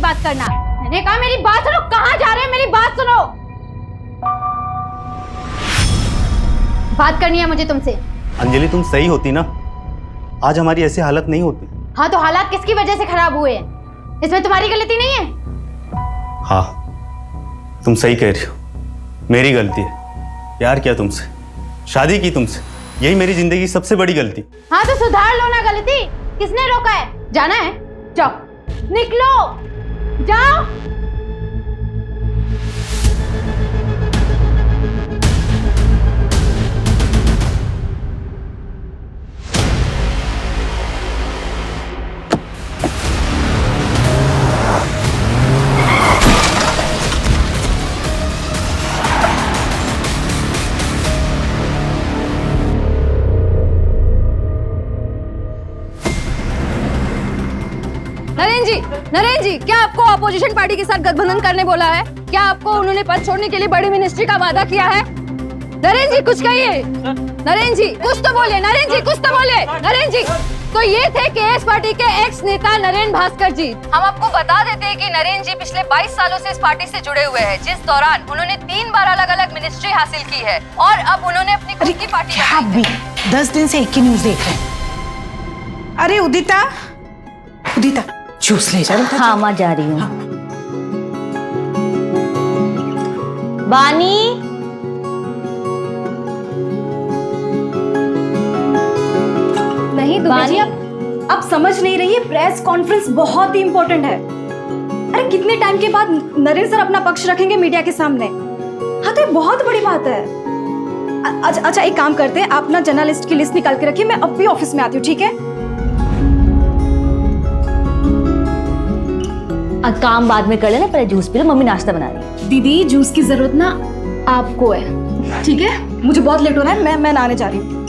बात करना। मैंने कहा मेरी बात सुनो, कहाँ जा रहे हैं, मेरी बात सुनो। बात करनी है मुझे तुमसे। अंजलि तुम सही होती ना, आज हमारी ऐसी हालत नहीं होती। हाँ तो हालात किसकी वजह से खराब हुए हैं? इसमें तुम्हारी गलती नहीं है। हाँ तुम सही कह रही हो, मेरी गलती है। प्यार किया तुमसे, शादी की तुमसे, यही मेरी जिंदगी की सबसे बड़ी गलती। हाँ तो सुधार लो ना गलती। किसने रोका है? जाना है जाओ, निकलो जाओ। नरेन जी, क्या आपको अपोजिशन पार्टी के साथ गठबंधन करने बोला है? क्या आपको उन्होंने पद छोड़ने के लिए बड़ी मिनिस्ट्री का वादा किया है? नरेन जी कुछ कहिए। नरेन जी कुछ तो बोले। नरेन जी कुछ तो बोले। नरेन जी तो ये थे केएस पार्टी के एक्स नेता नरेन भास्कर जी। हम आपको बता देते हैं कि नरेन जी पिछले 22 सालों से इस पार्टी से जुड़े हुए हैं, जिस दौरान उन्होंने 3 बार अलग-अलग मिनिस्ट्री हासिल की है और अब उन्होंने अपनी खुद की पार्टी बनाई है। 10 दिन से एक ही न्यूज देख रहे हैं। अरे उदिता जूस ले जा। हाँ मैं जा रही हूँ। हाँ। बानी नहीं दुबे जी, आप समझ नहीं रही है, प्रेस कॉन्फ्रेंस बहुत ही इंपॉर्टेंट है। अरे कितने टाइम के बाद नरेन सर अपना पक्ष रखेंगे मीडिया के सामने। हाँ तो ये बहुत बड़ी बात है। अच्छा एक काम करते हैं, आप ना जर्नलिस्ट की लिस्ट निकाल के रखिए, मैं अब भी ऑफिस में आती हूँ, ठीक है? काम बाद में कर लेना, पहले जूस पी लो, मम्मी नाश्ता बना रही है। दीदी जूस की जरूरत ना आपको है, ठीक है? मुझे बहुत लेट हो रहा है, मैं नहाने जा रही हूँ।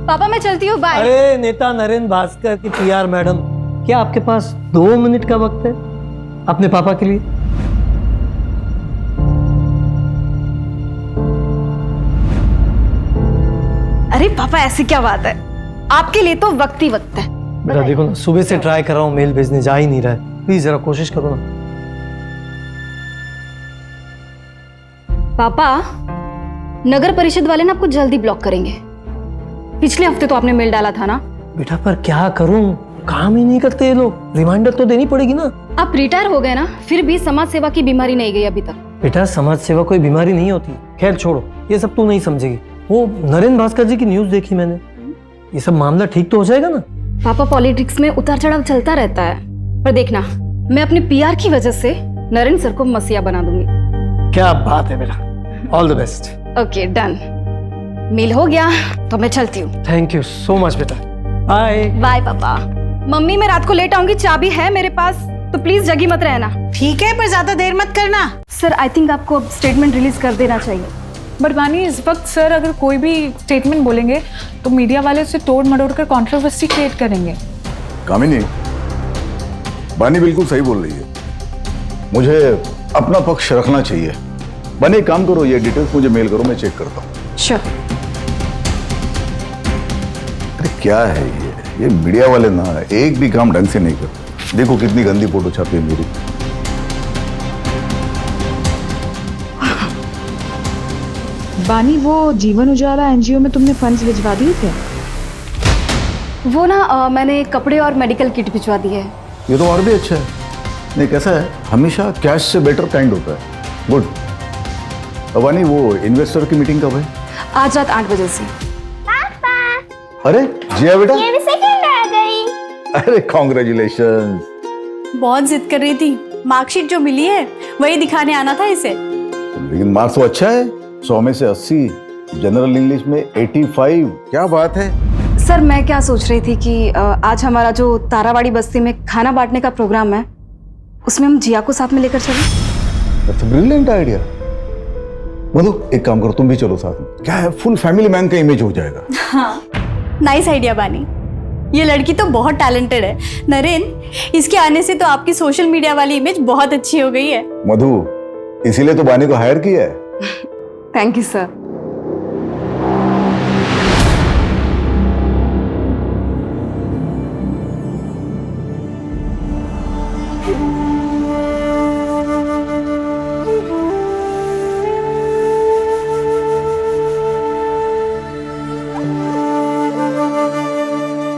पापा मैं चलती हूँ, बाय। अरे नेता नरेन भास्कर की पीआर मैडम, क्या आपके पास 2 मिनट का वक्त है अपने पापा के लिए? अरे पापा ऐसी क्या बात है, आपके लिए तो वक्त ही वक्त है। बेटा देखो ना, सुबह से ट्राई कर रहा हूँ, मेल भेजने जा ही नहीं रहा है, प्लीज जरा कोशिश करो ना। पापा नगर परिषद वाले ना आपको जल्दी ब्लॉक करेंगे। पिछले हफ्ते तो आपने मेल डाला था ना। बेटा पर क्या करूं, काम ही नहीं करते ये लोग, रिमाइंडर तो देनी पड़ेगी ना। आप रिटायर हो गए ना, फिर भी समाज सेवा की बीमारी नहीं गई अभी तक। बेटा समाज सेवा कोई बीमारी नहीं होती, खैर छोड़ो, ये सब तू नहीं समझेगी। वो नरेन भास्कर जी की न्यूज देखी मैंने, ये सब मामला ठीक तो हो जाएगा ना? पापा पॉलिटिक्स में उतार चढ़ाव चलता रहता है, पर देखना मैं अपने पीआर की वजह से नरेन सर को मसीहा बना दूंगी। क्या बात है बेटा, all the best. Okay done, mail हो गया तो मैं चलती हूँ। थैंक यू सो मच बेटा, बाय। बाय पापा। मम्मी मैं रात को लेट आऊंगी, चाबी है मेरे पास, तो प्लीज जगी मत रहना। ठीक है पर ज्यादा देर मत करना। सर आई थिंक आपको अब स्टेटमेंट रिलीज कर देना चाहिए। बट बानी इस वक्त सर अगर कोई भी स्टेटमेंट बोलेंगे तो मीडिया वाले उसे तोड़ मरोड़ कर कंट्रोवर्सी क्रिएट करेंगे। कामिनी, बानी बिल्कुल सही बोल रही है, मुझे अपना पक्ष रखना चाहिए। बानी एक काम करो, ये डिटेल्स मुझे मेल करो, मैं चेक करता हूँ। श्योर। अरे क्या है ये मीडिया वाले ना एक भी काम ढंग से नहीं करते। देखो कितनी गंदी फोटो छापी है मेरी। बानी वो जीवन उजाला एनजीओ में तुमने फंड्स भिजवा दिए थे? वो ना मैंने कपड़े और मेडिकल किट भिजवा दी है। ये तो और भी अच्छा है। नहीं कैसा है, हमेशा कैश से बेटर काइंड होता है। गुड। अबानी वो इन्वेस्टर की मीटिंग कब है? आज रात 8 बजे से। पापा। अरे जिया बेटा, ये भी सेकंड आ गई। अरे कॉन्ग्रेचुलेशन। बहुत जिद कर रही थी, मार्कशीट जो मिली है वही दिखाने आना था इसे। लेकिन मार्क्स तो अच्छा है, 100 में से 80, जनरल इंग्लिश में 85। क्या बात है। सर मैं क्या सोच रही थी कि आज हमारा जो तारावाड़ी बस्ती में खाना बांटने का प्रोग्राम है, उसमें हम जिया को साथ में लेकर चलें। That's a brilliant idea. Madhu एक काम करो, तुम भी चलो साथ में। क्या है, फुल फैमिली मैन का इमेज हो जाएगा। हाँ नाइस आइडिया बानी, ये लड़की तो बहुत टैलेंटेड है। नरेन, इसके आने से तो आपकी सोशल मीडिया वाली इमेज बहुत अच्छी हो गई है। मधु इसीलिए तो बानी को हायर किया है। Thank you sir.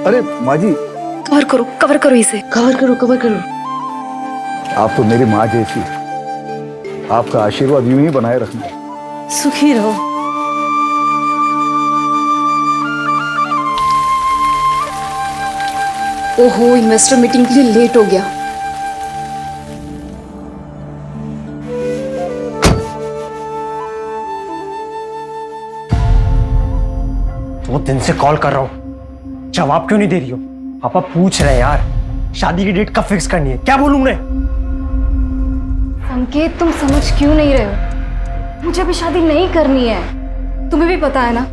अरे माँ जी, कवर करो इसे। कवर करो। आप तो मेरी माँ जैसी, आपका आशीर्वाद यूं ही बनाए रखना। सुखी रहो। ओहो, इन्वेस्टर मीटिंग के लिए लेट हो गया। वो दिन से कॉल कर रहा हूँ, जवाब क्यों नहीं दे रही हो? पापा पूछ रहे हैं यार, शादी की डेट कब फिक्स करनी है? क्या बोलूं मैं? संकेत, तुम समझ क्यों नहीं रहे हो? मुझे अभी शादी नहीं करनी है। तुम्हें भी पता है ना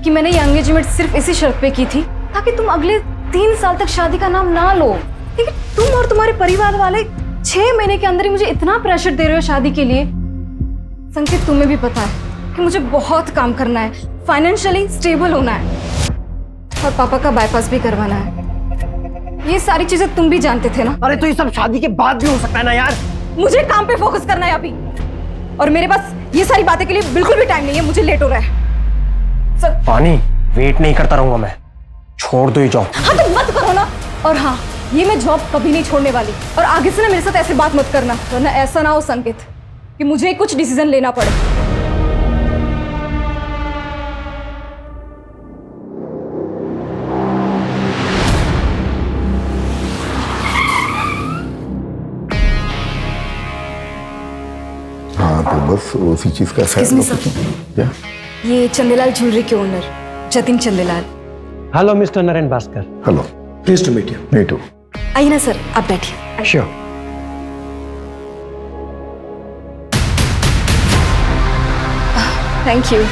कि मैंने ये एंगेजमेंट सिर्फ इसी शर्त पे की थी ताकि तुम अगले 3 साल तक शादी का नाम ना लो। लेकिन तुम और तुम्हारे परिवार वाले 6 महीने के अंदर ही मुझे इतना प्रेशर दे रहे हो शादी के लिए। संकेत, तुम्हें भी पता है कि मुझे बहुत काम करना है, फाइनेंशियली स्टेबल होना है और पापा का बाईपास भी करवाना है। ये सारी चीजें तुम भी जानते थे ना। अरे तो ये सब शादी के बाद भी हो सकता है ना यार। मुझे काम पे फोकस करना है अभी, और मेरे पास ये सारी बातें के लिए बिल्कुल भी टाइम नहीं है। मुझे लेट हो रहा है सर। पानी, वेट नहीं करता रहूंगा मैं, छोड़ दो ये जॉब। हाँ तो मत करो ना। और हाँ, ये मैं जॉब कभी नहीं छोड़ने वाली, और आगे से ना मेरे साथ ऐसे बात मत करना, वरना ऐसा ना हो संकेत कि मुझे कुछ डिसीजन लेना पड़े। हाँ तो बस उसी चीज का Excuse me, sir. क्या? ये चंदेलाल ज्वेलरी के owner Jatin Chandelal. Hello mister Naren Bhaskar. Hello, please to meet you. Me too. आइए ना सर, आप बैठिए। श्योर। Thank you.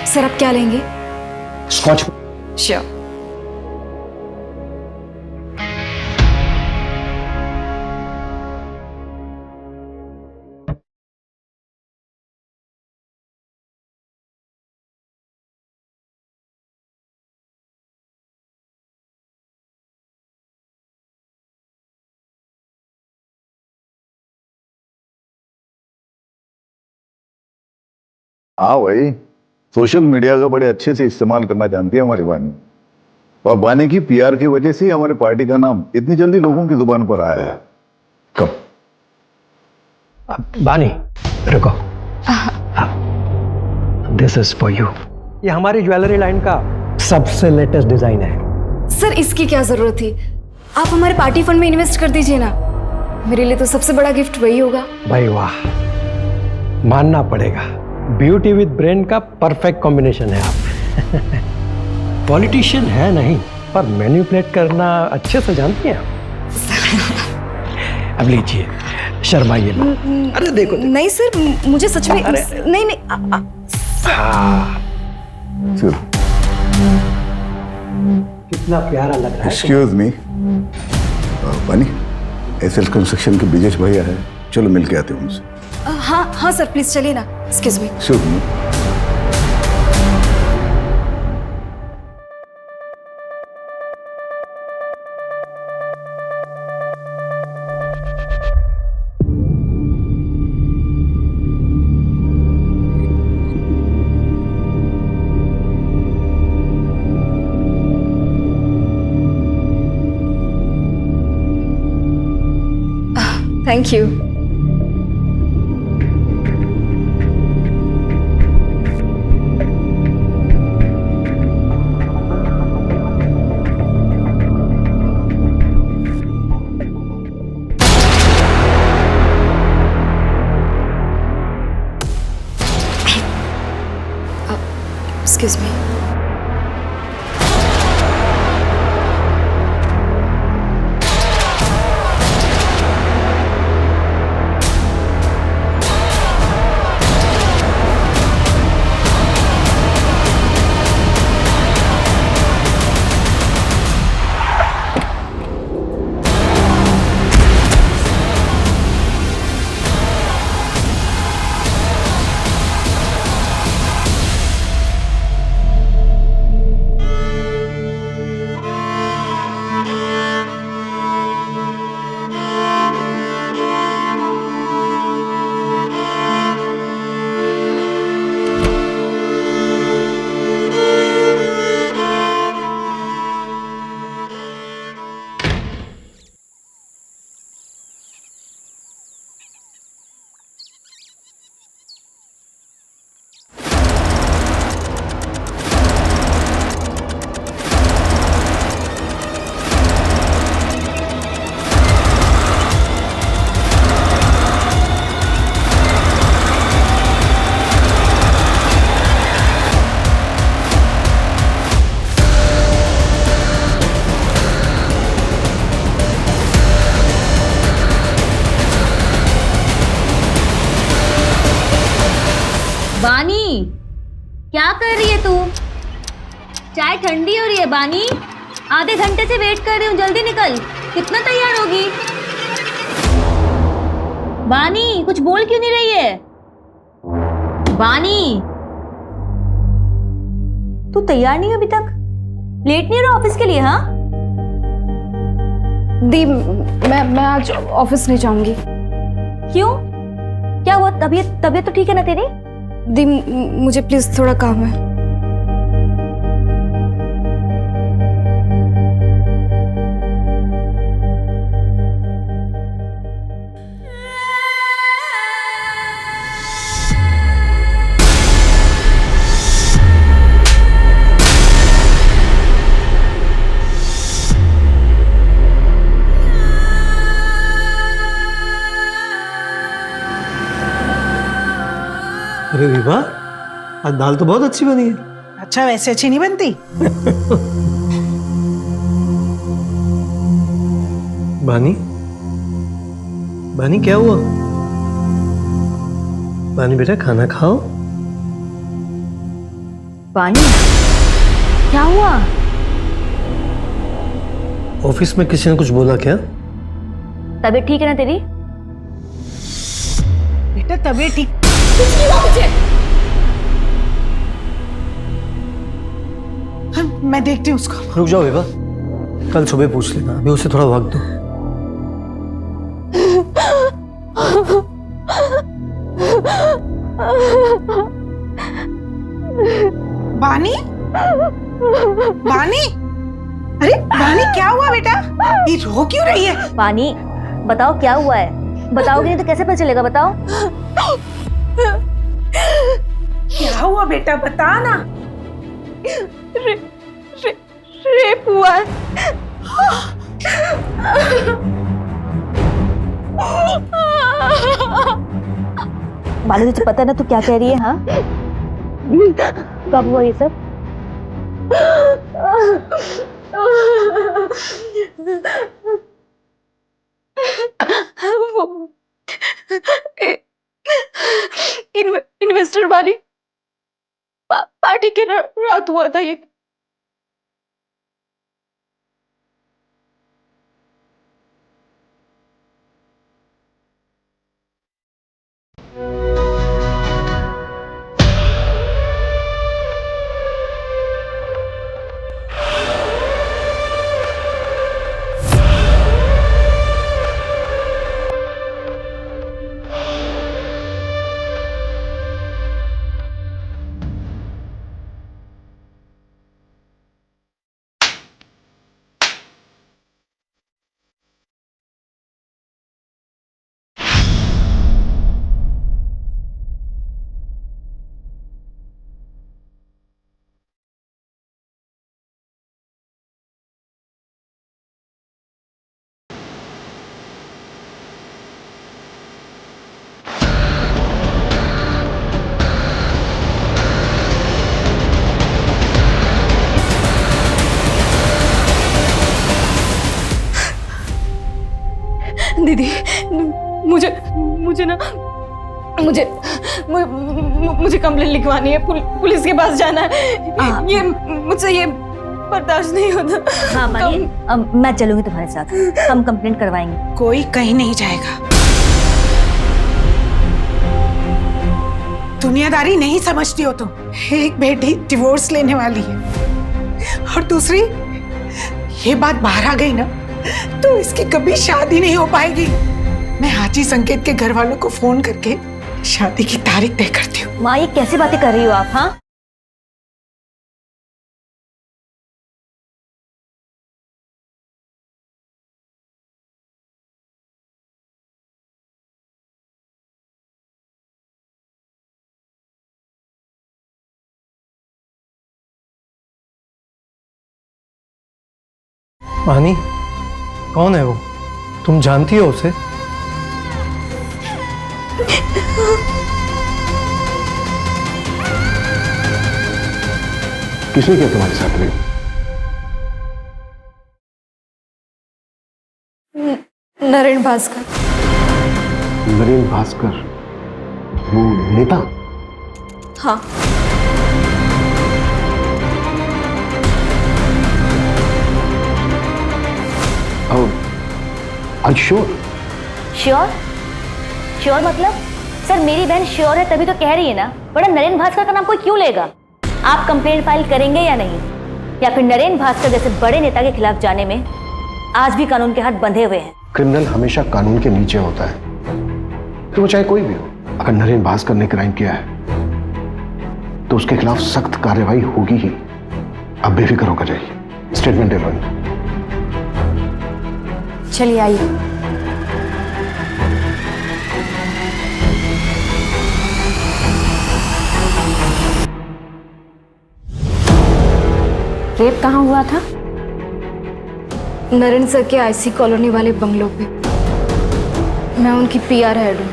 सर, आप क्या लेंगे? स्कॉच। श्योर। हाँ भाई, सोशल मीडिया का बड़े अच्छे से इस्तेमाल करना जानती है हमारी वानी, और वानी की पीआर की वजह से ही हमारे पार्टी का नाम इतनी जल्दी लोगों की जुबान पर आया है। कब? बानी, रुको। This is for you. ये हमारी ज्वेलरी लाइन का सबसे लेटेस्ट डिजाइन है। सर, इसकी क्या जरूरत थी? आप हमारे पार्टी फंड में इन्वेस्ट कर दीजिए ना। मेरे लिए तो सबसे बड़ा गिफ्ट वही होगा। भाई वाह, मानना पड़ेगा, ब्यूटी विद ब्रेन का परफेक्ट कॉम्बिनेशन है आप। पॉलिटिशियन है नहीं, पर मैनिपुलेट करना अच्छे से जानती हैं आप। अब लीजिए, शर्माइए मत। अरे देखो, नहीं सर, मुझे सच में नहीं नहीं चलो, कितना प्यारा लग रहा है। एक्सक्यूज मी, वानी, एसएल कंस्ट्रक्शन के ब्रिजेश भैया है, चलो मिल के आते हैं उनसे। हाँ हाँ सर, प्लीज चलिए ना। Excuse me. Shubh. Thank you. Excuse me. क्या कर रही है तू? चाय ठंडी हो रही है बानी। आधे घंटे से वेट कर रही हूँ, जल्दी निकल। कितना तैयार होगी? बानी कुछ बोल क्यों नहीं रही है? बानी तू तैयार नहीं हो अभी तक? लेट नहीं हो रहा ऑफिस के लिए? हाँ दी, मैं आज ऑफिस नहीं जाऊंगी। क्यों? क्या हुआ? तबीयत तो ठीक है ना तेरी? दी, मुझे प्लीज थोड़ा काम है। अरे विभा, आज दाल तो बहुत अच्छी बनी है। अच्छा, वैसे अच्छी नहीं बनती? बानी, बानी क्या हुआ? बानी बेटा खाना खाओ। बानी क्या हुआ? ऑफिस में किसी ने कुछ बोला क्या? तबीयत ठीक है ना तेरी? बेटा तबीयत ठीक? हाँ, मैं देखती हूँ उसको। रुक जाओ विभा, कल सुबह पूछ लेना, अभी उसे थोड़ा वक्त दो। बानी, बानी, अरे बानी क्या हुआ बेटा? ये रो क्यों रही है? बानी बताओ क्या हुआ है? बताओगे नहीं तो कैसे पता चलेगा? बताओ क्या हुआ बेटा, बता ना। रेप हुआ है। बानी तुझे पता है ना तू क्या कह रही है? हाँ कब हुआ ये सब? इन्वेस्टर वाली पार्टी के रात हुआ था ये। दीदी, मुझे कंप्लेंट लिखवानी है, पुलिस के पास जाना है। ये मुझसे ये बर्दाश्त नहीं होता। हाँ बानी मैं चलूंगी तुम्हारे साथ, हम कंप्लेंट करवाएंगे। कोई कहीं नहीं जाएगा। दुनियादारी नहीं समझती हो तुम। एक बेटी डिवोर्स लेने वाली है और दूसरी ये बात बाहर आ गई ना तो इसकी कभी शादी नहीं हो पाएगी। मैं हाजी संकेत के घर वालों को फोन करके शादी की तारीख तय करती हूँ। माँ ये कैसी बातें कर रही हो आप? हाँ बानी, कौन है वो? तुम जानती हो उसे? किसने किया तुम्हारे साथ रेप? नरेन भास्कर। नरेन भास्कर, वो नेता? हाँ आर श्योर? श्योर? श्योर मतलब? सर मेरी बहन श्योर है तभी तो कह रही है ना, वरना नरेंद्र भास्कर का नाम कोई क्यों लेगा? आप कंप्लेंट फाइल करेंगे या नहीं? या फिर नरेंद्र भास्कर जैसे बड़े नेता के खिलाफ जाने में आज भी कानून के हाथ बंधे हुए हैं? क्रिमिनल हमेशा कानून के नीचे होता है, तो वो चाहे कोई भी हो। अगर नरेंद्र भास्कर ने क्राइम किया है तो उसके खिलाफ सख्त कार्रवाई होगी ही। अब बेफिक्र होकर जाइए, स्टेटमेंट दे लो। चलिए आइए। रेप कहाँ हुआ था? नरेंद्र सर के आईसी कॉलोनी वाले बंगलों पे। मैं उनकी पीआर हेड हूँ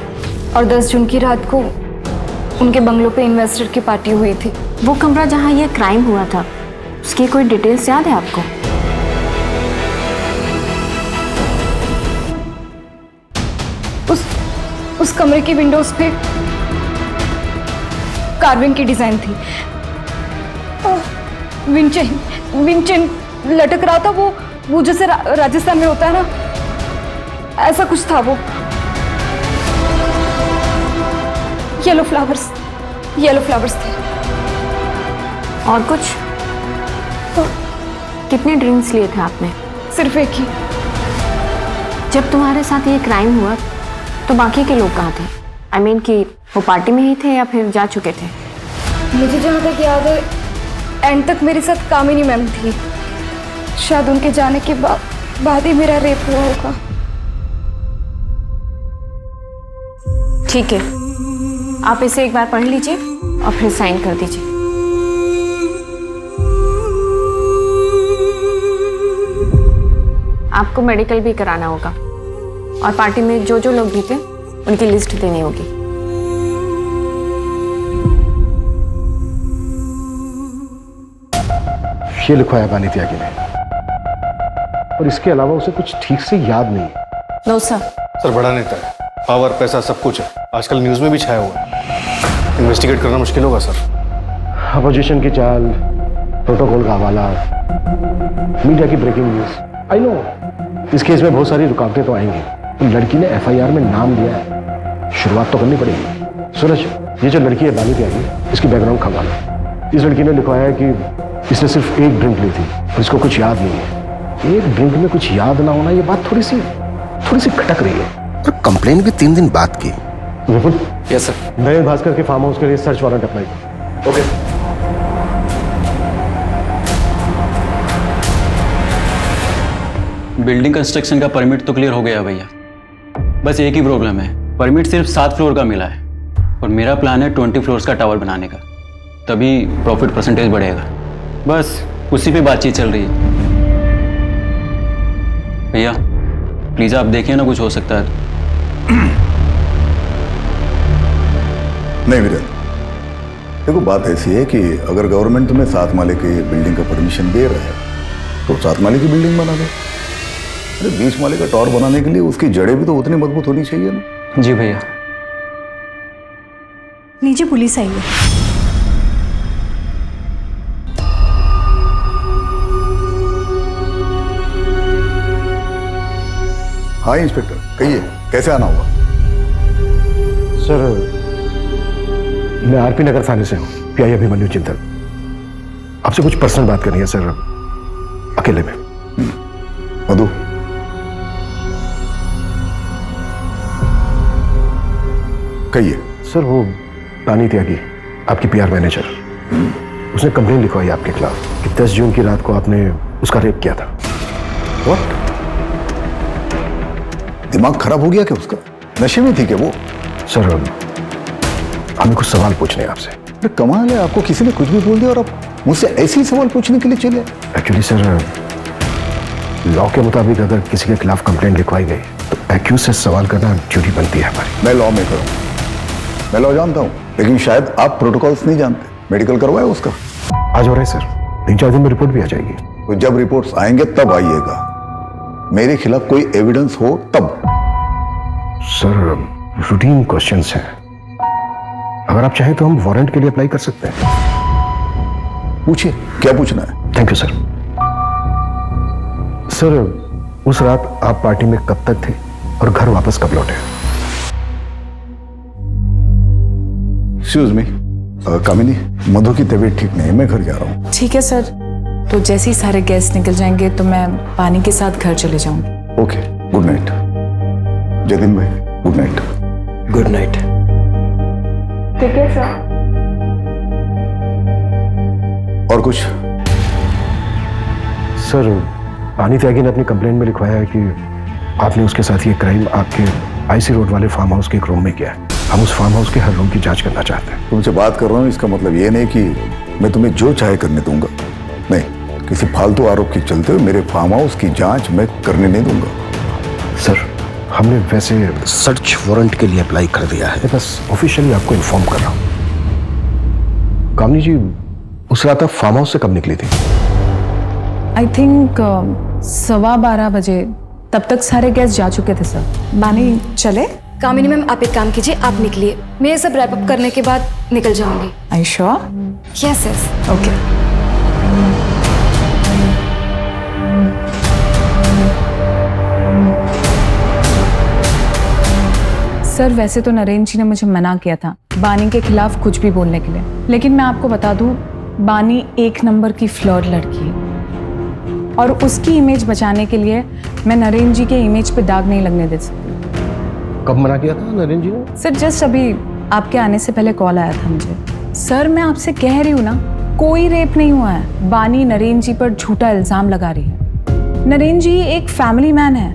और 10 जून की रात को उनके बंगलों पे इन्वेस्टर की पार्टी हुई थी। वो कमरा जहाँ ये क्राइम हुआ था, उसकी कोई डिटेल्स याद है आपको? उस कमरे की विंडोज पे कार्विंग की डिजाइन थी। विंचेन लटक रहा था, वो जैसे राजस्थान में होता है ना, ऐसा कुछ था वो। येलो फ्लावर्स थे। और कुछ? कितने ड्रिंक्स लिए थे आपने? सिर्फ एक ही। जब तुम्हारे साथ ये क्राइम हुआ तो बाकी के लोग कहाँ थे? I mean कि वो पार्टी में ही थे या फिर जा चुके थे? मुझे जहाँ तक याद है एंड तक मेरे साथ कामिनी मैम थी। शायद उनके जाने के बाद ही मेरा रेप हुआ होगा। ठीक है, आप इसे एक बार पढ़ लीजिए और फिर साइन कर दीजिए। आपको मेडिकल भी कराना होगा और पार्टी में जो जो लोग भी थे उनकी लिस्ट देनी होगी। ये लिखवाया है बानी त्यागी ने, और इसके अलावा उसे कुछ ठीक से याद नहीं है। No sir. सर बड़ा नेता है, पावर पैसा सब कुछ है, आजकल न्यूज में भी छाया हुआ है। इन्वेस्टिगेट करना मुश्किल होगा सर। अपोजिशन की चाल, प्रोटोकॉल का हवाला, मीडिया की ब्रेकिंग न्यूज। आई नो इस केस में बहुत सारी रुकावटें तो आएंगी, तो लड़की ने एफआईआर में नाम दिया है, शुरुआत तो करनी पड़ेगी। सूरज, ये जो लड़की है बानी त्यागी, इसकी बैकग्राउंड खंगालो। इस लड़की ने लिखवाया है कि इसने सिर्फ एक ड्रिंक ली थी और इसको कुछ याद नहीं है। एक ड्रिंक में कुछ याद ना होना, ये बात थोड़ी सी खटक रही है। तो कंप्लेन भी 3 दिन बाद की। विपुल। Yes sir. नरेंद्र भास्कर के फार्म हाउस के लिए सर्च वारंट अप्लाई करो। ओके। बिल्डिंग कंस्ट्रक्शन का परमिट तो क्लियर हो गया भैया, बस एक ही प्रॉब्लम है, परमिट सिर्फ 7 फ्लोर का मिला है और मेरा प्लान है 20 फ्लोर्स का टावर बनाने का, तभी प्रॉफिट परसेंटेज बढ़ेगा। बस उसी पे बातचीत चल रही है। भैया प्लीज आप देखिए ना, कुछ हो सकता है। नहीं वीरेंद्र, देखो बात ऐसी है कि अगर गवर्नमेंट तुम्हें 7 माले की बिल्डिंग का परमिशन दे रहा है तो 7 माले की बिल्डिंग बना दे। अरे 20 माले का टावर बनाने के लिए उसकी जड़ें भी तो उतनी मजबूत होनी चाहिए ना। जी भैया। नीचे पुलिस आई है। हाँ इंस्पेक्टर, कहिए कैसे आना होगा? सर मैं आरपी नगर थाने से हूँ, पीआई अभिमन्यु चिंतन। आपसे कुछ पर्सनल बात करनी है सर, अकेले में। मधु, कहिए। सर वो बानी त्यागी, आपकी पीआर मैनेजर, उसने कंप्लेन लिखवाई आपके खिलाफ कि 10 जून की रात को आपने उसका रेप किया था। What? दिमाग खराब हो गया क्या उसका? नशे में थी क्या वो? सर हमें कुछ सवाल पूछने हैं आपसे। अरे कमाल है, आपको किसी ने कुछ भी बोल दिया और आप मुझसे ऐसे ही सवाल पूछने के लिए चले? एक्चुअली सर लॉ के मुताबिक अगर किसी के खिलाफ कंप्लेंट लिखवाई गई तो एक्यूज से सवाल करना ड्यूटी बनती है हमारी। मैं लॉ मेकर हूँ, मैं लॉ जानता हूँ, लेकिन शायद आप प्रोटोकॉल्स नहीं जानते। मेडिकल करवाया उसका? आज हो रहा है सर, 3-4 दिन में रिपोर्ट भी आ जाएगी। तो जब रिपोर्ट्स आएंगे तब आइएगा, मेरे खिलाफ कोई एविडेंस हो तब। सर रूटीन क्वेश्चंस हैं, अगर आप चाहें तो हम वारंट के लिए अप्लाई कर सकते हैं। पूछिए क्या पूछना है। Thank you sir. सर उस रात आप पार्टी में कब तक थे और घर वापस कब लौटे? एक्सक्यूज मी, कामिनी, मधु की तबीयत ठीक नहीं है, मैं घर जा रहा हूँ। ठीक है सर, तो जैसे ही सारे गेस्ट निकल जाएंगे तो मैं पानी के साथ घर चले जाऊंगी। Okay, good night. जतिन भाई, गुड नाइट। Good night. ठीक है सर। और कुछ? सर, पानी त्यागी ने अपनी कंप्लेंट में लिखवाया है कि आपने उसके साथ ये क्राइम आपके आईसी रोड वाले फार्म हाउस के एक रूम में किया है। हम उस फार्म हाउस के हर रूम की जांच करना चाहते हैं। तुमसे बात कर रहा हूँ, इसका मतलब ये नहीं कि मैं तुम्हें जो चाहे करने दूंगा। नहीं, किसी फालतू आरोप के चलते हुए मेरे फार्म हाउस की जांच मैं करने नहीं दूंगा। सर, हमने वैसे सर्च वारंट के लिए अप्लाई कर दिया है, बस ऑफिशियली आपको इन्फॉर्म कर रहा हूँ। कामनी जी, उस रात आप फार्म हाउस से कब निकली थी? आई थिंक 12:15 बजे। तब तक सारे गेस्ट जा चुके थे सर। बानी चले? कामिनी मैम, आप एक काम कीजिए, आप निकलिए, मैं ये सब रैप अप करने के बाद निकल जाऊंगी। I sure? Yes yes. Okay. Sir, वैसे तो नरेंद्र जी ने मुझे मना किया था बानी के खिलाफ कुछ भी बोलने के लिए, लेकिन मैं आपको बता दूं, बानी एक नंबर की फ्लर्ट लड़की है और उसकी इमेज बचाने के लिए मैं नरेंद्र जी के इमेज पे दाग नहीं लगने दे सकती। कब मना किया था नरेंद्र जी ने? सर, जस्ट अभी आपके आने से पहले कॉल आया था मुझे। सर, मैं आपसे कह रही हूँ ना, कोई रेप नहीं हुआ है। बानी नरेंद्र जी पर झूठा इल्जाम लगा रही है। नरेंद्र जी एक फैमिली मैन है।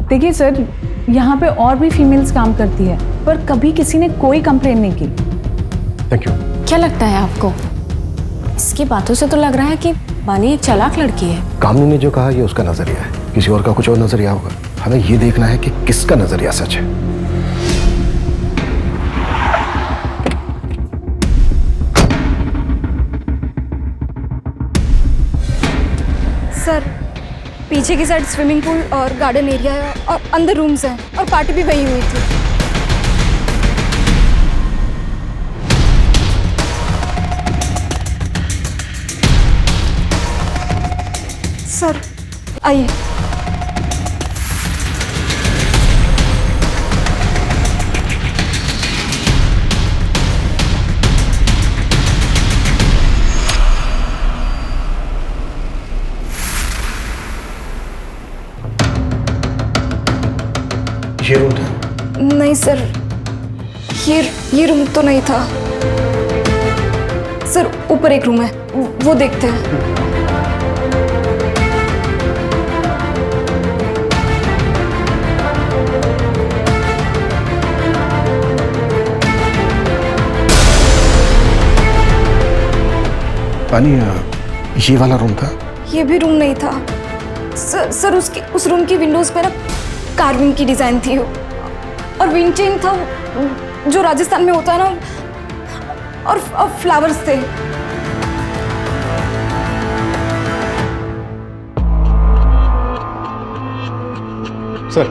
देखिए सर, यहाँ पे और भी फीमेल्स काम करती है, पर कभी किसी ने कोई कंप्लेन नहीं की। Thank you. क्या लगता है आपको? इसकी बातों से तो लग रहा है कि बानी एक चालाक लड़की है। कामनी ने जो कहा ये उसका नजरिया है, किसी और का कुछ और नजरिया होगा। हमें ये देखना है कि किसका नजरिया सच है। सर, पीछे की साइड स्विमिंग पूल और गार्डन एरिया है और अंदर रूम्स हैं और पार्टी भी वही हुई थी। सर, आइए। ये रूम था? नहीं सर, ये रूम तो नहीं था सर। ऊपर एक रूम है, वो देखते हैं। पानी, ये वाला रूम था? ये भी रूम नहीं था सर। उस रूम की विंडोज पे ना कार्विंग की डिजाइन थी और विंडचेन था जो राजस्थान में होता है ना, और फ्लावर्स थे। सर,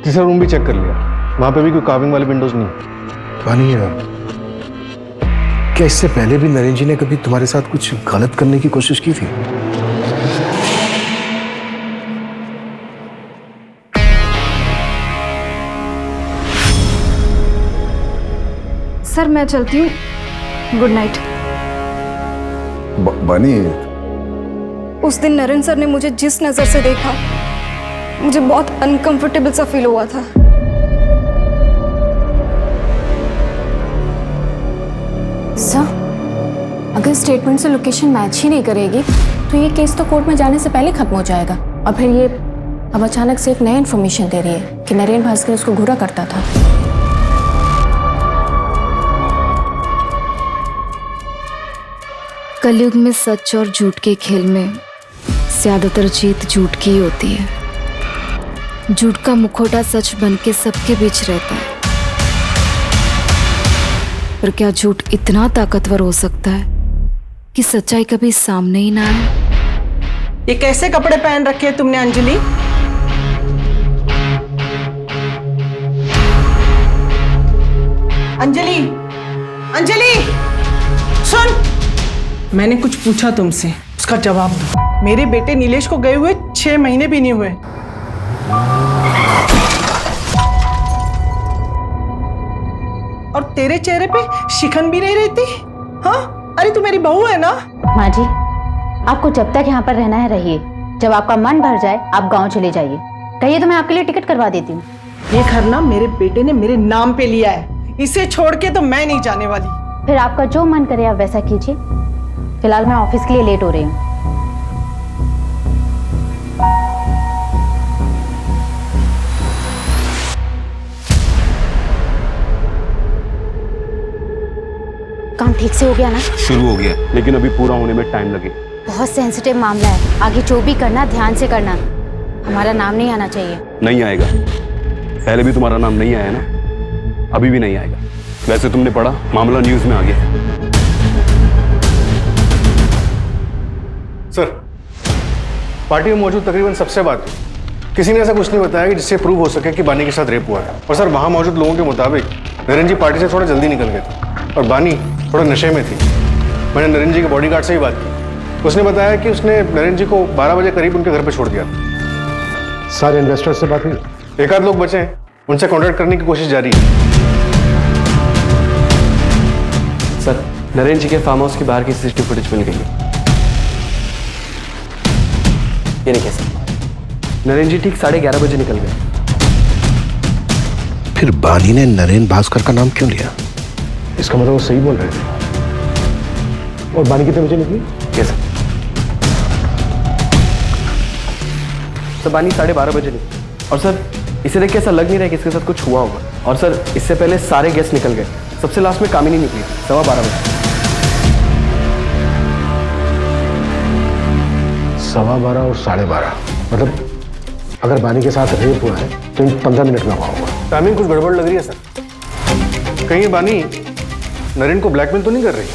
तीसरा रूम भी चेक कर लिया, वहां पे भी कोई कार्विंग वाले विंडोज नहीं। पानी, क्या इससे पहले भी नरेंद्र जी ने कभी तुम्हारे साथ कुछ गलत करने की कोशिश की थी? सर, मैं चलती हूँ, गुड नाइट। बानी, उस दिन नरेंद्र सर ने मुझे जिस नजर से देखा, मुझे बहुत अनकंफर्टेबल सा फील हुआ था। सर, अगर स्टेटमेंट से लोकेशन मैच ही नहीं करेगी तो ये केस तो कोर्ट में जाने से पहले खत्म हो जाएगा। और फिर ये अब अचानक से एक नई इन्फॉर्मेशन दे रही है कि नरेंद्र भास्कर उसको घूरा करता था। कलयुग में सच और झूठ के खेल में ज्यादातर जीत झूठ की ही होती है। झूठ का मुखौटा सच बन के सबके बीच रहता है, पर क्या झूठ इतना ताकतवर हो सकता है कि सच्चाई कभी सामने ही ना आए? ये कैसे कपड़े पहन रखे हैं तुमने अंजलि? अंजलि, अंजलि, सुन, मैंने कुछ पूछा तुमसे, उसका जवाब दो। मेरे बेटे नीलेश को गए हुए 6 महीने भी नहीं हुए और तेरे चेहरे पे शिकन भी नहीं रहती। हाँ, अरे तू मेरी बहू है ना। माँ जी, आपको जब तक यहाँ पर रहना है रहिए, जब आपका मन भर जाए आप गांव चले जाइए। कहिए तो मैं आपके लिए टिकट करवा देती हूँ। ये घर ना मेरे बेटे ने मेरे नाम पे लिया है, इसे छोड़ के तो मैं नहीं जाने वाली। फिर आपका जो मन करे आप वैसा कीजिए। फिलहाल मैं ऑफिस के लिए लेट हो रही हूँ। काम ठीक से हो गया ना? शुरू हो गया, लेकिन अभी पूरा होने में टाइम लगेगा। बहुत सेंसिटिव मामला है, आगे जो भी करना ध्यान से करना। हमारा नाम नहीं आना चाहिए। नहीं आएगा, पहले भी तुम्हारा नाम नहीं आया ना, अभी भी नहीं आएगा। वैसे तुमने पढ़ा, मामला न्यूज में आ गया। सर, पार्टी में मौजूद तकरीबन सबसे बात हुई। किसी ने ऐसा कुछ नहीं बताया कि जिससे प्रूव हो सके कि बानी के साथ रेप हुआ है। और सर, वहां मौजूद लोगों के मुताबिक नरेन जी पार्टी से थोड़ा जल्दी निकल गए थे और बानी थोड़ा नशे में थी। मैंने नरेन जी के बॉडीगार्ड से ही बात की, उसने बताया कि उसने नरेन जी को 12 बजे करीब उनके घर पर छोड़ दिया। सारे इन्वेस्टर से बात हुई? एक आध लोग बचे हैं, उनसे कॉन्टैक्ट करने की कोशिश जारी है। सर, नरेन जी के फार्म हाउस के बाहर की सीसीटीवी फुटेज मिल गई है। ये देखिए सर, नरेन जी ठीक 11:30 बजे निकल गए। फिर बानी ने नरेन भास्कर का नाम क्यों लिया? इसका मतलब वो सही बोल रहे थे। और बानी कितने बजे निकली? कैसे? सर, बानी 12:30 बजे निकली। और सर, इसे देख के ऐसा लग नहीं रहा कि इसके साथ कुछ हुआ होगा। और सर, इससे पहले सारे गेस्ट निकल गए, सबसे लास्ट में कामिनी निकली 12:15 बजे। 12:15 और 12:30, मतलब अगर बानी के साथ रेप हुआ है तो इन 15 मिनट में हुआ होगा। टाइमिंग कुछ गड़बड़ लग रही है सर। कहीं ये बानी नरेन को ब्लैकमेल तो नहीं कर रही?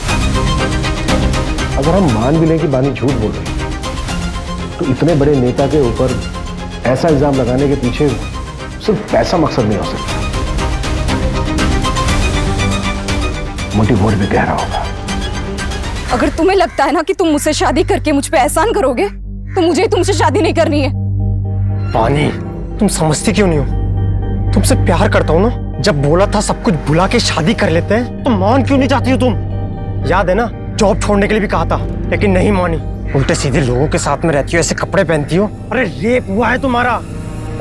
अगर हम मान भी लें कि बानी झूठ बोल रही है, तो इतने बड़े नेता के ऊपर ऐसा इल्जाम लगाने के पीछे सिर्फ पैसा मकसद नहीं हो सकता। मोटिव मोड़ भी गहरा होगा। अगर तुम्हें लगता है ना कि तुम मुझसे शादी करके मुझ पे एहसान करोगे, तो मुझे तुमसे शादी नहीं करनी है। बानी, तुम समझती क्यों नहीं हो? तुमसे प्यार करता हूँ ना। जब बोला था सब कुछ भुला के शादी कर लेते हैं, तो मान क्यों नहीं जाती हो तुम? याद है ना, जॉब छोड़ने के लिए भी कहा था, लेकिन नहीं मानी। उल्टे सीधे लोगों के साथ में रहती हो, ऐसे कपड़े पहनती हो। अरे रेप हुआ है तुम्हारा,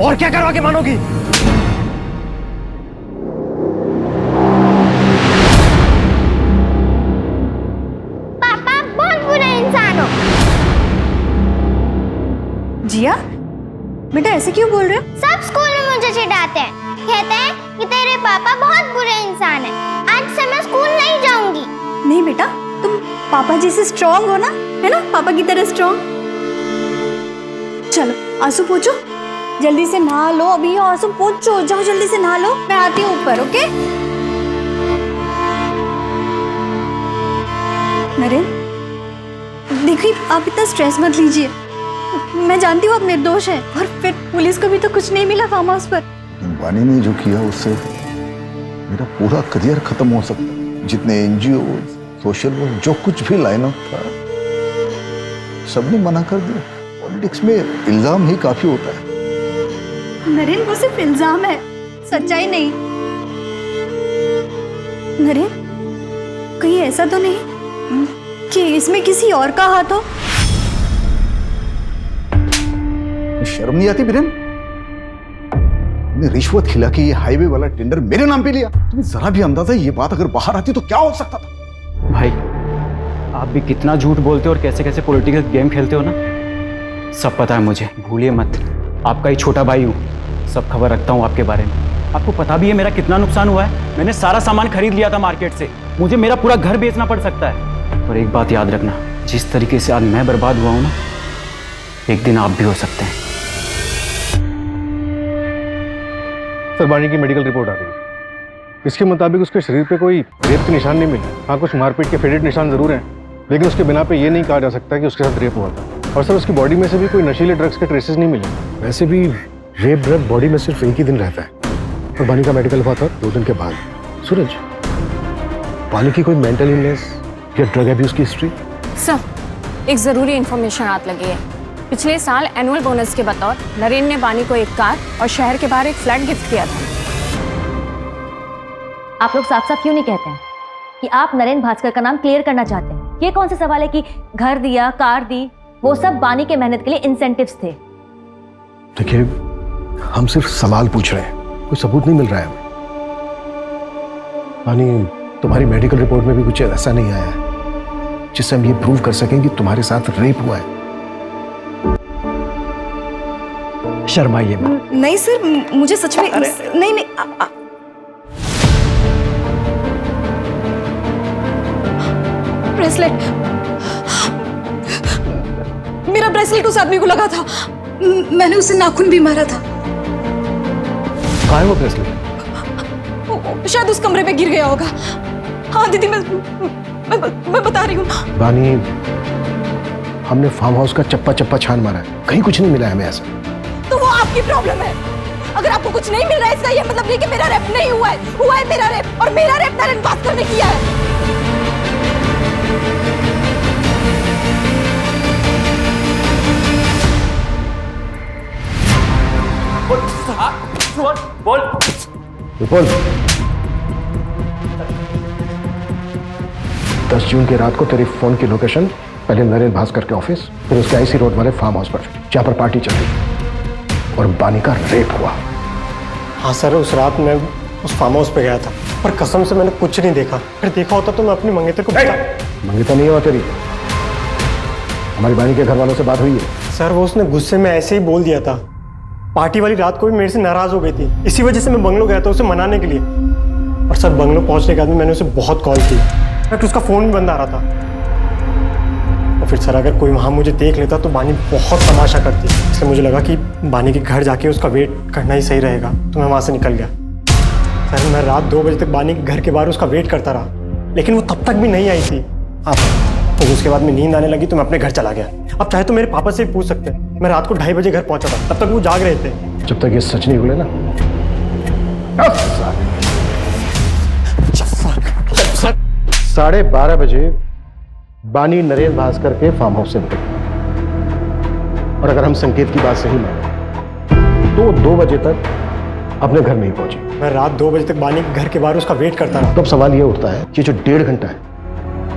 और क्या करवा के मानोगी? पापा बहुत बुरा इंसान हो। जिया, बेटा ऐसे क्यों बोल रहे हो? सब स्कूल में मुझे चिढ़ाते हैं, कहते हैं कि तेरे पापा बहुत बुरे इंसान हैं। आज से मैं स्कूल नहीं जाऊंगी। नहीं बेटा, तुम पापा जी से स्ट्रांग हो ना, है ना, पापा की तरह स्ट्रांग। चलो आंसू पोंछो, जल्दी से नहा लो। अभी आंसू पोंछो, जाओ जल्दी से नहा लो। मैं आती हूँ ऊपर, ओके? नरेन, देखिए आप इतना स्ट्रेस मत लीजिए। मैं जानती हूँ आप निर्दोष है, और फिर पुलिस को भी तो कुछ नहीं मिला फार्म हाउस पर। बानी ने जो किया उससे मेरा पूरा करियर खत्म हो सकता है। जितने एनजीओ, सोशल वर्क, जो कुछ भी लाइन अप था, सबने मना कर दिया। पॉलिटिक्स में इल्जाम ही काफी होता है। नरेन, वो सिर्फ इल्जाम है, सच्चाई नहीं। नरेन, कहीं ऐसा तो नहीं कि इसमें किसी और का हाथ हो? शर्म नहीं आती बिरेन? तुमने रिश्वत खिला के ये हाईवे वाला टेंडर मेरे नाम पे लिया। तुम्हें जरा भी अंदाजा ये बात अगर बाहर आती तो क्या हो सकता था? भाई, आप भी कितना झूठ बोलते हो और कैसे कैसे पॉलिटिकल गेम खेलते हो ना, सब पता है मुझे। भूलिए मत, आपका ही छोटा भाई हूँ, सब खबर रखता हूँ आपके बारे में। आपको पता भी है मेरा कितना नुकसान हुआ है। मैंने सारा सामान खरीद लिया था मार्केट से, मुझे मेरा पूरा घर बेचना पड़ सकता है। और एक बात याद रखना, जिस तरीके से आज मैं बर्बाद हुआ हूँ ना, एक दिन आप भी हो सकते हैं। सर, बानी की मेडिकल रिपोर्ट आ गई। इसके मुताबिक उसके शरीर पे कोई रेप के निशान नहीं मिले। हाँ, कुछ मारपीट के फेडेड निशान जरूर हैं, लेकिन उसके बिना पे ये नहीं कहा जा सकता कि उसके साथ रेप हुआ था। और सर, उसकी बॉडी में से भी कोई नशीले ड्रग्स के ट्रेसेस नहीं मिले। वैसे भी रेप ड्रग बॉडी में सिर्फ एक ही दिन रहता है, और बानी का मेडिकल हुआ था 2 दिन के बाद। सूरज, बानी की कोई मेंटल इलनेस या ड्रग एब्यूज की हिस्ट्री? सर, एक ज़रूरी इन्फॉर्मेशन हाथ लगी है। पिछले साल एनुअल बोनस के बतौर नरेन ने बानी को एक कार और शहर के बाहर एक फ्लैट गिफ्ट किया था। आप लोग साफ साफ क्यों नहीं कहते हैं कि आप नरेंद्र भास्कर का नाम क्लियर करना चाहते हैं? ये कौन सा सवाल है कि घर दिया, कार दी, वो सब बानी के मेहनत के लिए इंसेंटिव्स थे। देखिए, हम सिर्फ सवाल पूछ रहे हैं, कोई सबूत नहीं मिल रहा है हमें। बानी, तुम्हारी मेडिकल रिपोर्ट में भी कुछ ऐसा नहीं आया है जिससे हम ये प्रूव कर सकें कि तुम्हारे साथ रेप हुआ है। शर्माइए मत। नहीं सर, मुझे सच में नहीं नहीं ब्रेसलेट, मेरा ब्रेसलेट उस आदमी को लगा था। मैंने उसे नाखून भी मारा था। कहाँ है वो ब्रेसलेट? शायद उस कमरे में गिर गया होगा। हाँ दीदी, मैं बता रही हूँ। बानी, हमने फार्म हाउस का चप्पा चप्पा छान मारा है, कहीं कुछ नहीं मिला है हमें ऐसा। तो वो आपकी प्रॉब्लम है। अगर आपको कुछ नहीं मिल रहा है इसका ये मतलब नहीं कि मेरा रेप नहीं हुआ है। हुआ है मेरा रेप, और मेरा रेप नरेंद्र भास्कर ने किया है। बोल। 10 जून की रात को तेरी फोन की लोकेशन पहले नरेंद्र भास्कर के ऑफिस, फिर उसके आईसी रोड वाले फार्म हाउस पर, जहां पर पार्टी चल रही और बानी का रेप हुआ। हाँ सर, उस रात मैं उस फार्म हाउस पे गया था, पर कसम से मैंने कुछ नहीं देखा। फिर देखा होता तो मैं अपनी मंगेतर को मंगेतर नहीं हुआ तेरी, हमारी बानी के घर वालों से बात हुई है। सर, वो उसने गुस्से में ऐसे ही बोल दिया था। पार्टी वाली रात को भी मेरे से नाराज हो गई थी, इसी वजह से मैं बंगलो गया था उसे मनाने के लिए। और सर, बंगलो पहुंचने के बाद मैंने उसे बहुत कॉल की, बट उसका फोन भी बंद आ रहा था। और फिर सर, अगर कोई वहाँ मुझे देख लेता तो बानी बहुत तमाशा करती, इसलिए मुझे लगा कि बानी के घर जाके उसका वेट करना ही सही रहेगा, तो मैं वहाँ से निकल गया। सर, मैं रात 2 बजे तक बानी के घर के बाहर उसका वेट करता रहा, लेकिन वो तब तक भी नहीं आई थी। तो उसके बाद में नींद आने लगी तो मैं अपने घर चला गया। अब चाहे तो मेरे पापा से भी पूछ सकते हैं, मैं रात को 2:30 बजे घर पहुंचा था, तब तक वो जाग रहे थे। जब तक ये सच नहीं बोले ना। 12:30 बजे बानी नरेंद्र भास्कर के फार्म हाउस से निकली, और अगर हम संकेत की बात सही माने तो 2 बजे तक अपने घर नहीं पहुंची। मैं रात 2 बजे तक बानी के घर के बाहर उसका वेट करता रहा। तो अब सवाल ये उठता है कि जो 1.5 घंटा है,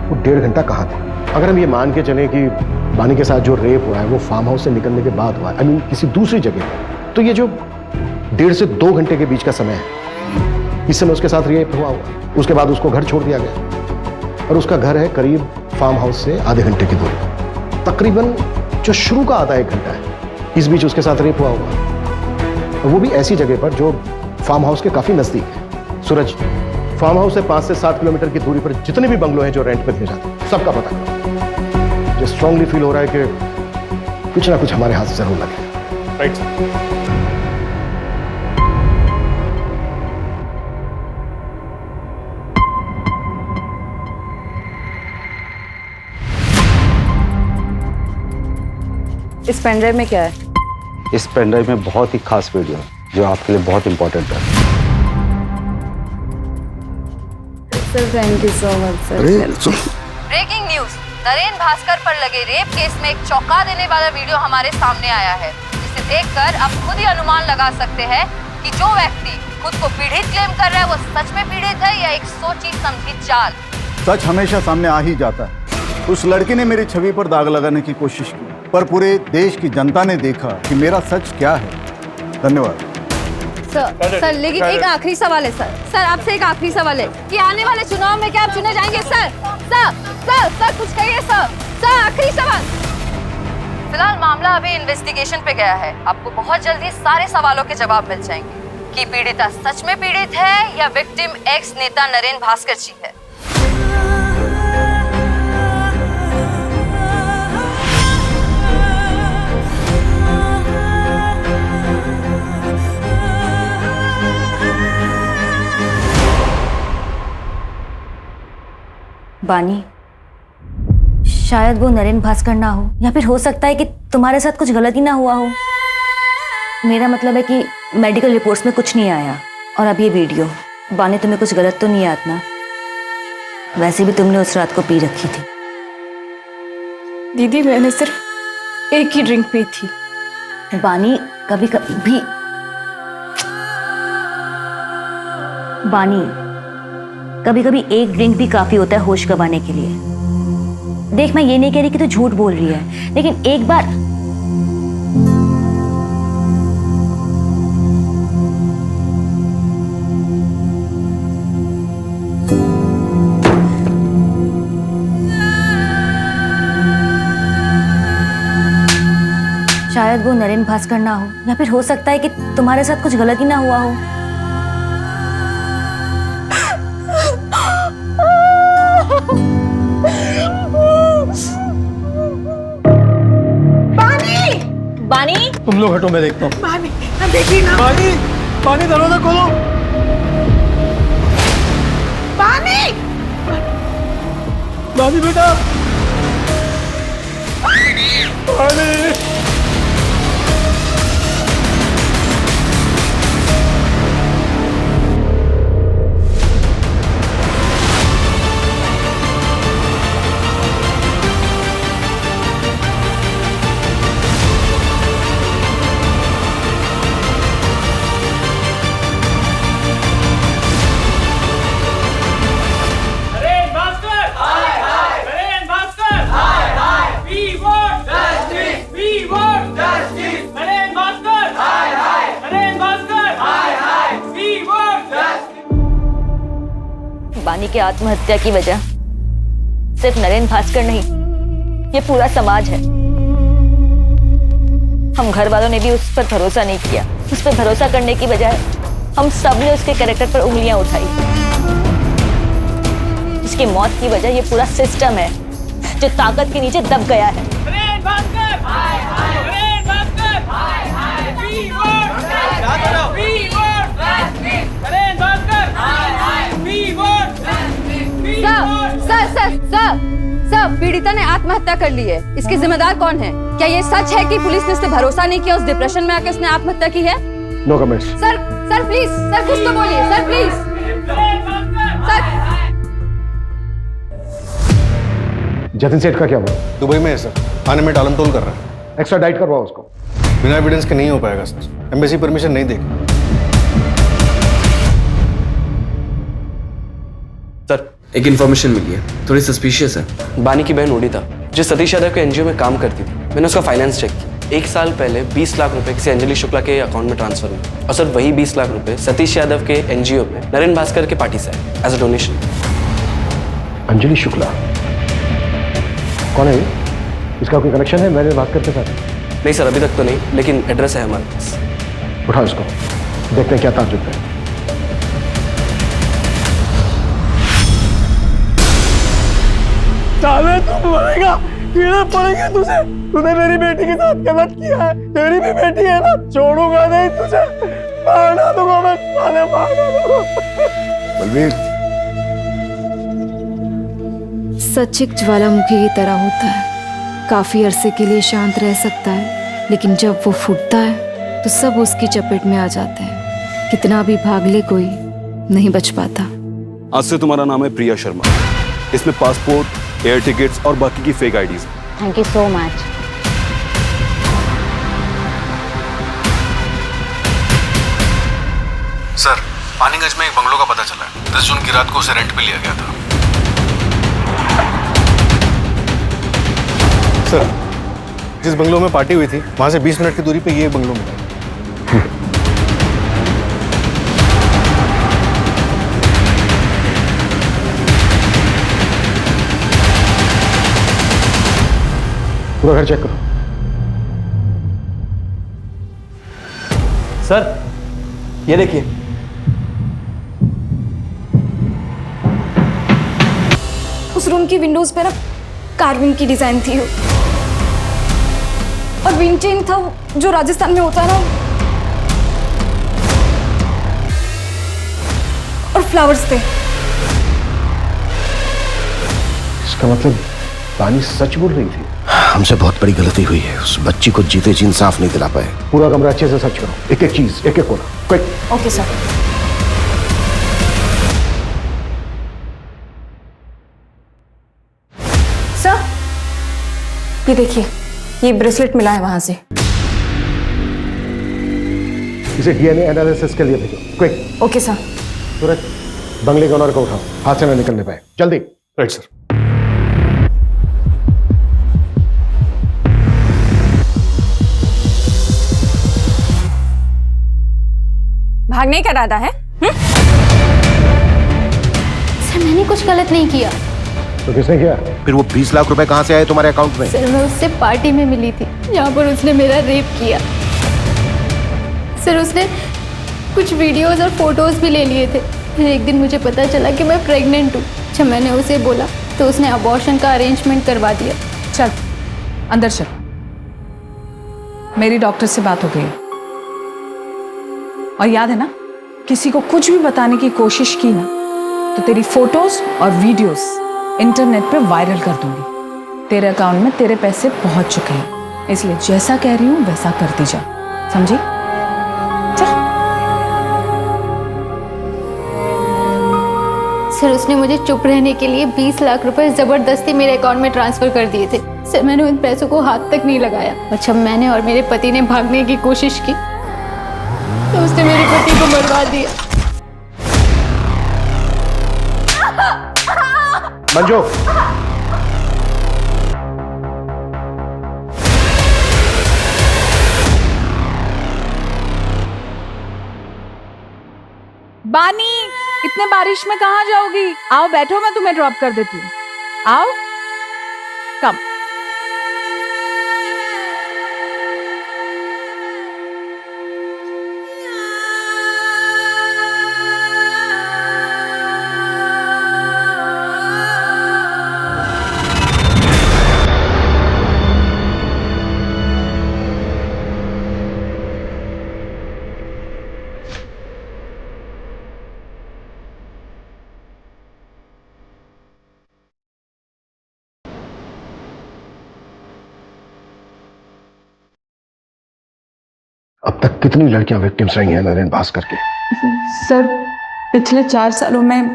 वो 1.5 घंटा कहाँ थे? अगर हम ये मान के चलें कि बानी के साथ जो रेप हुआ है वो फार्म हाउस से निकलने के बाद हुआ है, आई मीन किसी दूसरी जगह, तो ये जो 1.5 से 2 घंटे के बीच का समय है, इस समय उसके साथ रेप हुआ होगा। उसके बाद उसको घर छोड़ दिया गया, और उसका घर है करीब फार्म हाउस से आधे घंटे की दूरी, तकरीबन जो शुरू का आधा 1 घंटा है, इस बीच उसके साथ रेप हुआ होगा, और वो भी ऐसी जगह पर जो फार्म हाउस के काफी नजदीक है। सूरज, फार्म हाउस से 5 से 7 किलोमीटर की दूरी पर जितने भी बंगलो हैं जो रेंट पर दिए जाते हैं, सबका पता करो। मुझे स्ट्रांगली फील हो रहा है कि कुछ ना कुछ हमारे हाथ से जरूर लगे। राइट। इस पेनड्राइव में क्या है? इस पेनड्राइव में बहुत ही खास वीडियो जो आपके लिए बहुत इंपॉर्टेंट है। Sir, thank you so much sir. Breaking news, Narendra Bhaskar पर लगे रेप केस में एक चौंका देने वाला वीडियो हमारे सामने आया है, जिसे देखकर आप खुद ही अनुमान लगा सकते हैं कि जो व्यक्ति खुद को पीड़ित क्लेम कर रहा है वो सच में पीड़ित है या एक सोची समझी चाल। सच हमेशा सामने आ ही जाता है। उस लड़की ने मेरी छवि पर दाग लगाने की कोशिश की, पर पूरे देश की जनता ने देखा कि मेरा सच क्या है। धन्यवाद सर, लेकिन एक आखिरी सवाल है सर, आपसे एक आखिरी सवाल है कि आने वाले चुनाव में क्या आप चुने जाएंगे? सर कुछ कहिए सर, आखिरी सवाल। फिलहाल मामला अभी इन्वेस्टिगेशन पे गया है, आपको बहुत जल्दी सारे सवालों के जवाब मिल जाएंगे कि पीड़िता सच में पीड़ित है या विक्टिम एक्स नेता नरेंद्र भास्कर जी है। बानी, शायद वो नरेंद्र भास्कर ना हो, या फिर हो सकता है कि तुम्हारे साथ कुछ गलती ना हुआ हो। मेरा मतलब है कि मेडिकल रिपोर्ट्स में कुछ नहीं आया। और अब ये वीडियो, बानी तुम्हें कुछ गलत तो नहीं याद ना? वैसे भी तुमने उस रात को पी रखी थी। दीदी, मैंने सिर्फ एक ही ड्रिंक पी थी। बानी, कभी कभी बानी, कभी कभी एक ड्रिंक भी काफी होता है होश गंवाने के लिए। देख, मैं ये नहीं कह रही कि तू झूठ बोल रही है, लेकिन एक बार शायद वो नरेन भास्कर ना हो, या फिर हो सकता है कि तुम्हारे साथ कुछ गलत ही ना हुआ हो। बानी! बानी, तुम लोग हटो, मैं देखता हूँ। बानी, अब देखिए ना। बानी, बानी दरवाजा खोलो। बानी! बानी बेटा, बानी। बानी के आत्महत्या की वजह सिर्फ नरेन भास्कर नहीं, ये पूरा समाज है। हम घर वालों ने भी उस पर भरोसा नहीं किया। उस पर भरोसा करने की बजाय हम सब ने उसके कैरेक्टर पर उंगलियां उठाई। उसकी मौत की वजह ये पूरा सिस्टम है जो ताकत के नीचे दब गया है। सर, पीड़िता ने आत्महत्या कर ली है। इसके जिम्मेदार कौन है? क्या ये सच है कि पुलिस ने उस पर भरोसा नहीं किया, उस डिप्रेशन में आके उसने आत्महत्या की है? No comments. Sir please, sir कुछ तो बोलिए, सर प्लीज। सर, जतिन सेठ का क्या हुआ? दुबई में है सर, आने में टालमटोल कर रहा है। एक्स्ट्रा डाइट करवाओ उसको। बिना एविडेंस के नहीं हो पाएगा सर, एम्बेसी परमिशन नहीं देगी। सर, एक इन्फॉर्मेशन मिली है, थोड़ी सस्पिशियस है। बानी की बहन ओडिता, जो सतीश यादव के एनजीओ में काम करती थी, मैंने उसका फाइनेंस चेक किया। 1 साल पहले 20 लाख रुपए किसी अंजलि शुक्ला के अकाउंट में ट्रांसफर हुए, और सर वही 20 लाख रुपए सतीश यादव के एनजीओ में नरेन भास्कर के पार्टी से आए as a donation. Anjali Shukla कौन है ये? इसका कोई कनेक्शन है नरेन भास्कर के साथ? नहीं सर, अभी तक तो नहीं, लेकिन एड्रेस है हमारे पास। उठाओ इसको, देखते हैं क्या ताज्जुब है। साले तू मरेगा, कीड़े पड़ेंगे तुझे। तूने मेरी बेटी के साथ गलत किया है, तेरी भी बेटी है ना, छोड़ूंगा नहीं तुझे, मार दूंगा मैं, साले मार दूंगा। बलवीर, सच एक ज्वालामुखी की तरह होता है, काफी अरसे के लिए शांत रह सकता है, लेकिन जब वो फूटता है तो सब उसकी चपेट में आ जाते हैं। कितना भी भाग ले कोई नहीं बच पाता। आज से तुम्हारा नाम है प्रिया शर्मा। इसमें पासपोर्ट, एयर टिकट्स और बाकी की fake IDs. Thank you so much. Sir, Paniganj में एक बंगलो का पता चला है। 10 जून की रात को उसे रेंट पे लिया गया था। सर, जिस बंगलो में पार्टी हुई थी, वहां से 20 मिनट की दूरी पे ये बंगलो मिला। पूरा घर चेक करो। सर, ये देखिए। उस रूम की विंडोज पे ना कार्विंग की डिजाइन थी, और विंटेन था जो राजस्थान में होता है ना, और फ्लावर्स थे। इसका मतलब बानी सच बोल रही थी। हमसे बहुत बड़ी गलती हुई है, उस बच्ची को जीते जी इंसाफ नहीं दिला पाए। पूरा कमरा अच्छे से सर्च करो, एक एक चीज, एक एक कोना, क्विक। Okay sir. सर, ये देखिए, ये ब्रेसलेट मिला है वहां से। इसे डीएनए एनालिसिस के लिए भेजो, क्विक। Okay sir. तुरंत बंगले के ओनर को उठाओ, हाथ से ना निकलने पाए, जल्दी। Right sir. भागने का इरादा है? सर मैंने कुछ गलत नहीं किया। तो किसने किया? फिर वो 20 लाख रुपए कहाँ से आए तुम्हारे अकाउंट में? सर मैं उससे पार्टी में मिली थी, यहाँ पर उसने मेरा रेप किया। सर उसने कुछ वीडियोस और फोटोज भी ले लिए थे। फिर एक दिन मुझे पता चला कि मैं प्रेग्नेंट हूँ। जब मैंने उसे बोला तो उसने अबॉर्शन का अरेंजमेंट करवा दिया। चल अंदर चल, मेरी डॉक्टर से बात हो गई। और याद है ना, किसी को कुछ भी बताने की कोशिश की ना तो तेरी फोटोज और वीडियोस इंटरनेट पे वायरल कर दूंगी। तेरे अकाउंट में तेरे पैसे पहुंच चुके हैं, इसलिए जैसा कह रही हूं वैसा करती जा, समझी? सर उसने मुझे चुप रहने के लिए 20 लाख रुपए जबरदस्ती मेरे अकाउंट में ट्रांसफर कर दिए थे। सर मैंने उन पैसों को हाथ तक नहीं लगाया। और जब मैंने और मेरे पति ने भागने की कोशिश की तो उसने मेरे पति को मरवा दिया। मंजू, बानी, इतने बारिश में कहाँ जाओगी? आओ बैठो, मैं तुम्हें ड्रॉप कर देती हूँ। आओ, कम। अब तक कितनी लड़कियां विक्टिम्स रही हैं नरेन भास्कर के? सर पिछले 4 सालों में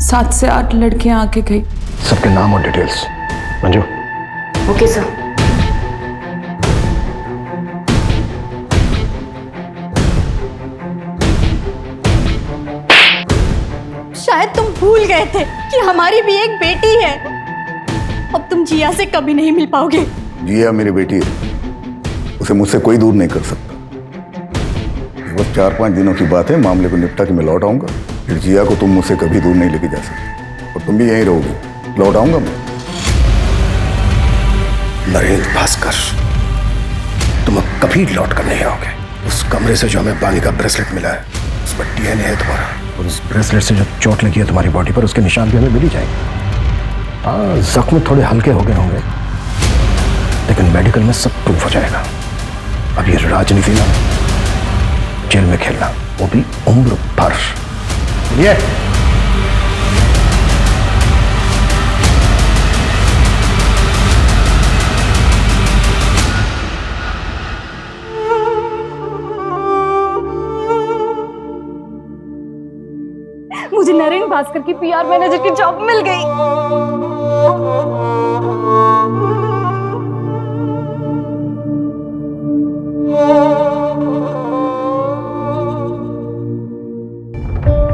7 से 8 लड़कियां आके गई। सबके नाम और डिटेल्स। मंजू। Okay sir. शायद तुम भूल गए थे कि हमारी भी एक बेटी है। अब तुम जिया से कभी नहीं मिल पाओगे। जिया मेरी बेटी है, उसे मुझसे कोई दूर नहीं कर सकता। बस 4-5 दिनों की बात है, मामले को निपटा के मैं लौट आऊंगा। फिर जिया को तुम मुझसे कभी दूर नहीं लेके जा सकते और तुम भी यहीं रहोगे। लौट आऊंगा मैं। नरेन भास्कर, तुम अब कभी लौट कर नहीं आओगे। उस कमरे से जो हमें बानी का ब्रेसलेट मिला है, उस पर डीएनए है तुम्हारा, और उस ब्रेसलेट से जो चोट लगी है तुम्हारी बॉडी पर, उसके निशान भी हमें मिल ही जाएंगे। हाँ, जख्म थोड़े हल्के हो गए होंगे, लेकिन मेडिकल में सब प्रूफ हो जाएगा। अब ये राजनीति ना, जेल में खेलना, वो भी उम्र भर। ये मुझे नरेन भास्कर की पीआर मैनेजर की जॉब मिल गई।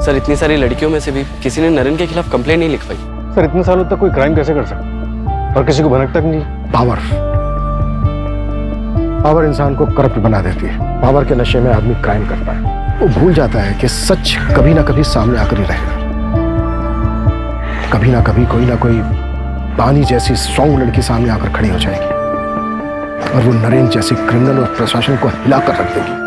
सर इतनी सारी लड़कियों में से भी किसी ने नरेन के खिलाफ कंप्लेंट नहीं लिखवाई। सर इतने सालों तक कोई क्राइम कैसे कर सकता और किसी को भनक तक नहीं? पावर इंसान को करप्ट बना देती है। पावर के नशे में आदमी क्राइम करता है। वो भूल जाता है कि सच कभी ना कभी सामने आकर ही रहेगा। कभी ना कभी कोई ना कोई बानी जैसी स्ट्रॉन्ग लड़की सामने आकर खड़ी हो जाएगी और वो नरेन जैसी क्रिमिनल और प्रशासन को हिलाकर रख देगी।